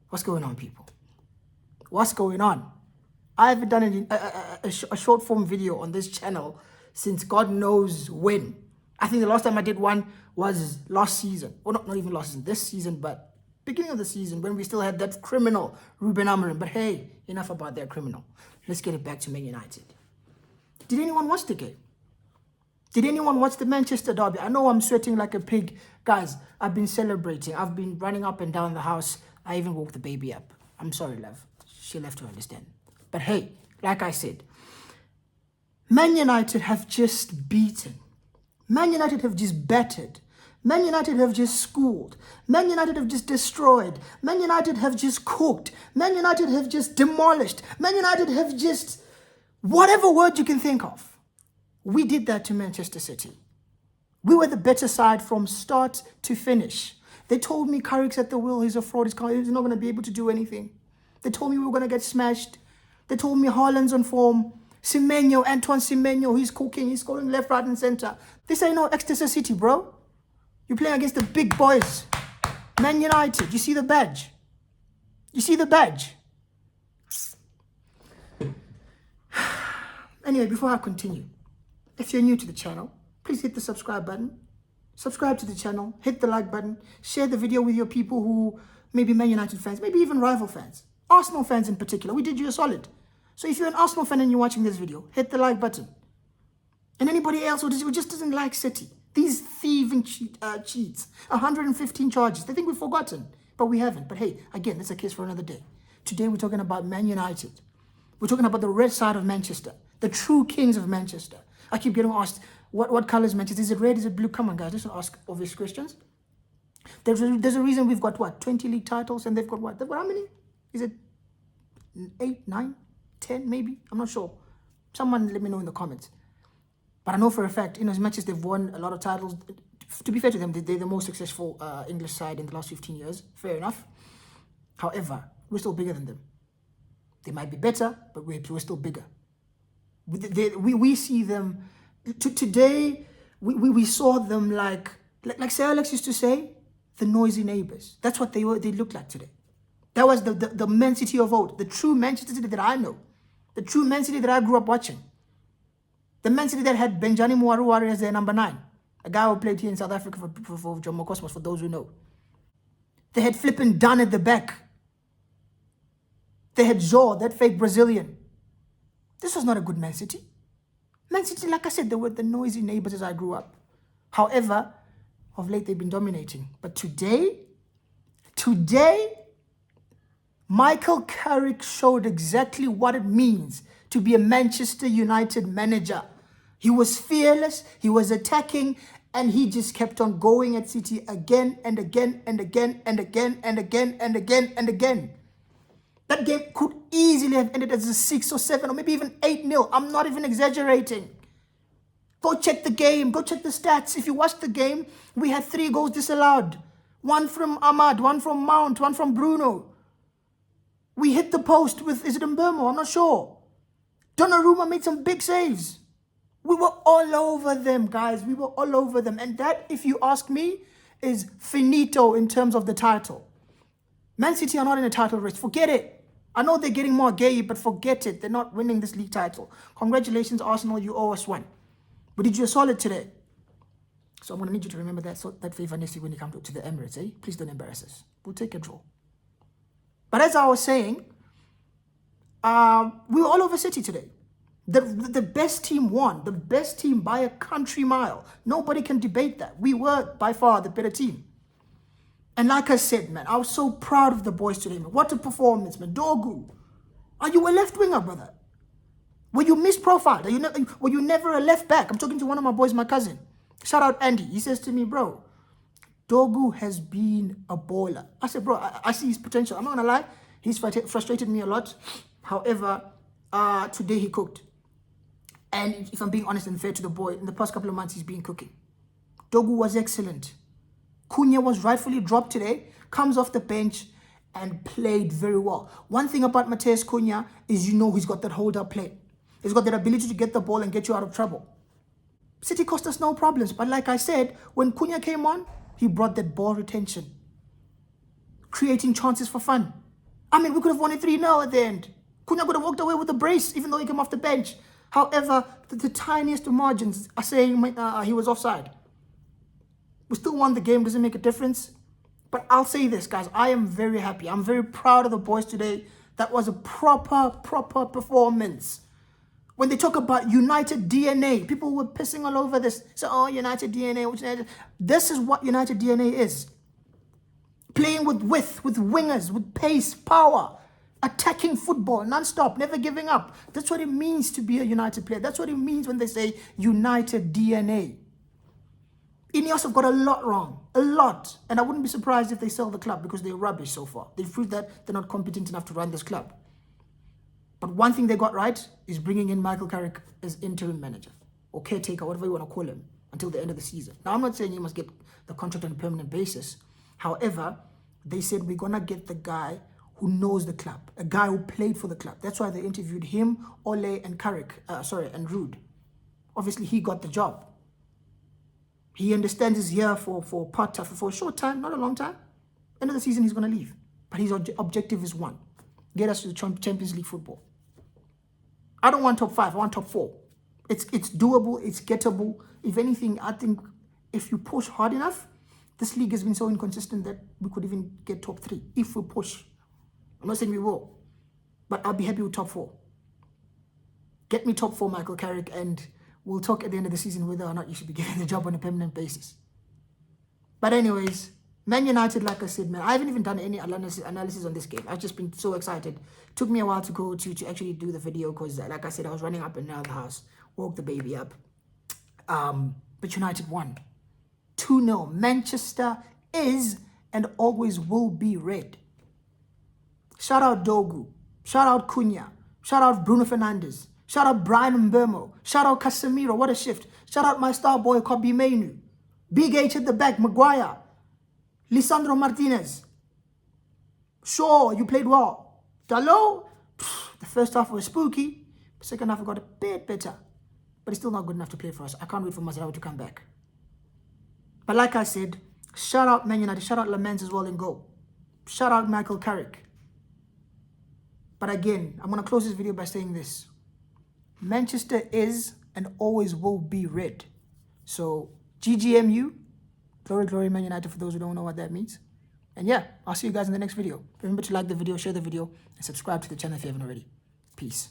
What's going on, people? What's going on? I haven't done a short form video on this channel since God knows when. I think the last time I did one was last season. Well, not even last season, this season, but beginning of the season when we still had that criminal, Ruben Amorim. But hey, enough about that criminal. Let's get it back to Man United. Did anyone watch the game? Did anyone watch the Manchester derby? I know I'm sweating like a pig. Guys, I've been celebrating. I've been running up and down the house. I even woke the baby up. I'm sorry, love. She'll have to understand. But hey, like I said, Man United have just beaten. Man United have just battered. Man United have just schooled. Man United have just destroyed. Man United have just cooked. Man United have just demolished. Man United have just, whatever word you can think of. We did that to Manchester City. We were the better side from start to finish. They told me Carrick's at the wheel, he's a fraud, he's not going to be able to do anything. They told me we were going to get smashed. They told me Haaland's on form. Antoine Semenyo, he's cooking, he's scoring left, right, and center. This ain't no Exeter City, bro. You're playing against the big boys. Man United, you see the badge? You see the badge? Anyway, before I continue, if you're new to the channel, please hit the subscribe button. Subscribe to the channel, hit the like button, share the video with your people who may be Man United fans, maybe even rival fans. Arsenal fans in particular, we did you a solid. So if you're an Arsenal fan and you're watching this video, hit the like button. And anybody else who just doesn't like City, these thieving cheats, 115 charges, they think we've forgotten, but we haven't. But hey, again, that's a case for another day. Today we're talking about Man United. We're talking about the red side of Manchester, the true kings of Manchester. I keep getting asked, what color is Manchester? Is it red? Is it blue? Come on, guys, let's not ask obvious questions. There's a reason we've got, 20 league titles, and they've got what? How many? Is it 8, 9, 10, maybe? I'm not sure. Someone let me know in the comments. But I know for a fact, as much as they've won a lot of titles, to be fair to them, they're the most successful English side in the last 15 years. Fair enough. However, we're still bigger than them. They might be better, but we're still bigger. We see them... Today, we saw them like Sir Alex used to say, the noisy neighbors. That's what they looked like today. That was the Man City of old, the true Manchester City that I know, the true Man City that I grew up watching. The Man City that had Benjani Muaruwari as their number 9, a guy who played here in South Africa for Jomo Cosmos, for those who know. They had flipping Dunn at the back. They had Zor, that fake Brazilian. This was not a good Man City. Man City, like I said, they were the noisy neighbors as I grew up. However, of late they've been dominating. But today, Michael Carrick showed exactly what it means to be a Manchester United manager. He was fearless, he was attacking, and he just kept on going at City again and again and again and again and again and again and again. That game could easily have ended as a 6 or 7 or maybe even 8-0. I'm not even exaggerating. Go check the game. Go check the stats. If you watch the game, we had 3 goals disallowed. 1 from Ahmad, 1 from Mount, 1 from Bruno. We hit the post with, is it Mbermo? I'm not sure. Donnarumma made some big saves. We were all over them, guys. We were all over them. And that, if you ask me, is finito in terms of the title. Man City are not in a title race. Forget it. I know they're getting more gay, but forget it. They're not winning this league title. Congratulations, Arsenal. You owe us 1. We did you a solid today. So I'm going to need you to remember that favor next week when you come to the Emirates, eh? Please don't embarrass us. We'll take control. But as I was saying, we were all over City today. The best team won. The best team by a country mile. Nobody can debate that. We were by far the better team. And like I said, man, I was so proud of the boys today, man. What a performance, man. Dogu, are you a left winger, brother? Were you misprofiled? Were you never a left back? I'm talking to one of my boys, my cousin. Shout out Andy. He says to me, bro, Dogu has been a baller. I said, bro, I see his potential. I'm not going to lie. He's frustrated me a lot. However, today he cooked. And if I'm being honest and fair to the boy, in the past couple of months, he's been cooking. Dogu was excellent. Cunha was rightfully dropped today, comes off the bench and played very well. One thing about Mateus Cunha is he's got that hold-up play. He's got that ability to get the ball and get you out of trouble. City cost us no problems, but like I said, when Cunha came on, he brought that ball retention, creating chances for fun. I mean, we could have won it 3-0 at the end. Cunha could have walked away with the brace, even though he came off the bench. However, the tiniest of margins are saying he was offside. We still won the game, doesn't make a difference. But I'll say this, guys, I am very happy. I'm very proud of the boys today. That was a proper performance. When they talk about United DNA, people were pissing all over this. So, oh, United DNA, which United? This is what United DNA is. Playing with width, with wingers, with pace, power, attacking football, non-stop, never giving up. That's what it means to be a United player. That's what it means when they say United DNA. Ineos have got a lot wrong, a lot. And I wouldn't be surprised if they sell the club because they're rubbish so far. They've proved that they're not competent enough to run this club. But one thing they got right is bringing in Michael Carrick as interim manager or caretaker, whatever you want to call him, until the end of the season. Now, I'm not saying you must get the contract on a permanent basis. However, they said we're going to get the guy who knows the club, a guy who played for the club. That's why they interviewed him, Ole, and Carrick, and Rude. Obviously, he got the job. He understands he's here for a short time, not a long time. End of the season, he's going to leave. But his objective is one. Get us to the Champions League football. I don't want top 5. I want top 4. It's doable. It's gettable. If anything, I think if you push hard enough, this league has been so inconsistent that we could even get top 3 if we push. I'm not saying we will, but I'll be happy with top 4. Get me top 4, Michael Carrick, and we'll talk at the end of the season whether or not you should be getting the job on a permanent basis. But anyways, Man United, like I said, man, I haven't even done any analysis on this game. I've just been so excited. Took me a while to go to actually do the video because, like I said, I was running up and down the house, woke the baby up. But United won. 2-0. Manchester is and always will be red. Shout out Dogu. Shout out Cunha. Shout out Bruno Fernandes. Shout out Brian Mbeumo. Shout out Casemiro. What a shift. Shout out my star boy, Kobe Mainu. Big H at the back, Maguire. Lisandro Martinez. Sure, you played well. Dalot, the first half was spooky. The second half got a bit better. But it's still not good enough to play for us. I can't wait for Mazarawi to come back. But like I said, shout out Man United. Shout out Lamens as well in goal. Shout out Michael Carrick. But again, I'm going to close this video by saying this. Manchester is and always will be red. So, GGMU. Glory, glory, Man United, for those who don't know what that means. And yeah, I'll see you guys in the next video. Remember to like the video, share the video, and subscribe to the channel if you haven't already. Peace.